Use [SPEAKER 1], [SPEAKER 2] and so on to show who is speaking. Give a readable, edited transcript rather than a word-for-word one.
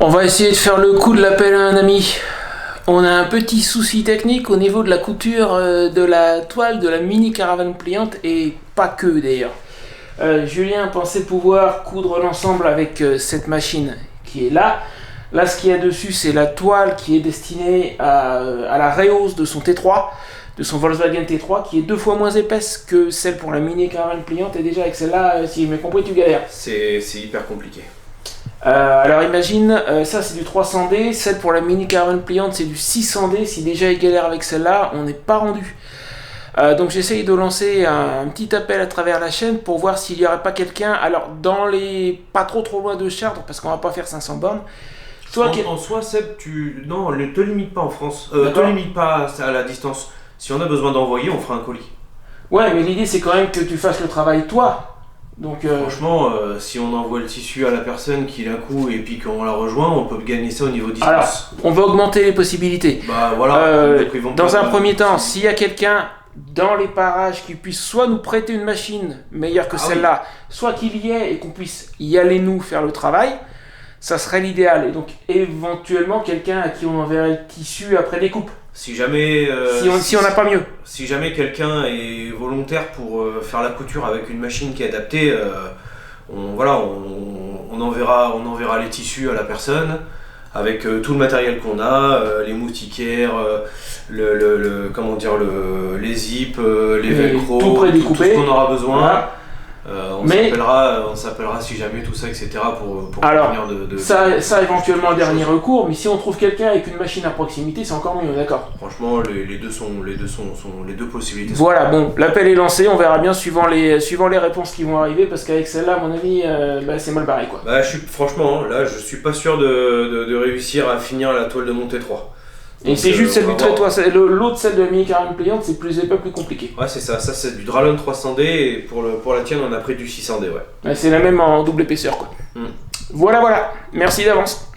[SPEAKER 1] On va essayer de faire le coup de l'appel à un ami. On a un petit souci technique au niveau de la couture de la toile de la mini caravane pliante et pas que d'ailleurs. Julien pensait pouvoir coudre l'ensemble avec cette machine qui est là. Là, ce qu'il y a dessus, c'est la toile qui est destinée à la rehausse de son T3, de son Volkswagen T3, qui est 2 fois moins épaisse que celle pour la mini caravane pliante. Et déjà avec celle-là, si j'ai bien compris, tu galères.
[SPEAKER 2] C'est hyper compliqué.
[SPEAKER 1] Alors imagine, ça c'est du 300D, celle pour la mini caravane pliante c'est du 600D, si déjà il galère avec celle-là, on n'est pas rendu. Donc j'essaye de lancer un petit appel à travers la chaîne pour voir s'il n'y aurait pas quelqu'un, alors dans les pas trop loin de Chartres, parce qu'on va pas faire 500 bornes.
[SPEAKER 2] En soi, Seb, non, ne te limite pas en France, te limite pas à la distance. Si on a besoin d'envoyer, on fera un colis.
[SPEAKER 1] Ouais, mais l'idée c'est quand même que tu fasses le travail toi. Donc,
[SPEAKER 2] franchement, si on envoie le tissu à la personne qui la coud et puis qu'on la rejoint, on peut gagner ça au niveau distance.
[SPEAKER 1] Alors, on va augmenter les possibilités.
[SPEAKER 2] Bah voilà.
[SPEAKER 1] Dans un premier temps, s'il y a quelqu'un dans les parages qui puisse soit nous prêter une machine meilleure que celle-là, soit qu'il y ait et qu'on puisse y aller nous faire le travail, ça serait l'idéal. Et donc éventuellement quelqu'un à qui on enverrait le tissu après découpe.
[SPEAKER 2] Si jamais,
[SPEAKER 1] si on n'a pas mieux.
[SPEAKER 2] Si jamais quelqu'un est volontaire pour faire la couture avec une machine qui est adaptée, on enverra les tissus à la personne avec tout le matériel qu'on a, les moustiquaires, les zips, les velcro,
[SPEAKER 1] tout prédécoupé.
[SPEAKER 2] Tout ce qu'on aura besoin.
[SPEAKER 1] Voilà.
[SPEAKER 2] On s'appellera si jamais tout ça, etc. pour
[SPEAKER 1] alors, ça éventuellement en dernier recours, mais si on trouve quelqu'un avec une machine à proximité, c'est encore mieux, d'accord.
[SPEAKER 2] Franchement, les deux possibilités.
[SPEAKER 1] Voilà, bon, l'appel est lancé, on verra bien suivant les réponses qui vont arriver, parce qu'avec celle-là, à mon avis, c'est mal barré, quoi.
[SPEAKER 2] Franchement, là, je suis pas sûr de réussir à finir la toile de mon T3.
[SPEAKER 1] Et c'est juste celle du trait-toi, l'autre, celle de la mini caravane pliante, c'est plus compliqué.
[SPEAKER 2] Ouais, c'est ça c'est du Dralon 300D et pour la tienne, on a pris du 600D, ouais.
[SPEAKER 1] C'est la même en double épaisseur, quoi. Voilà, merci d'avance.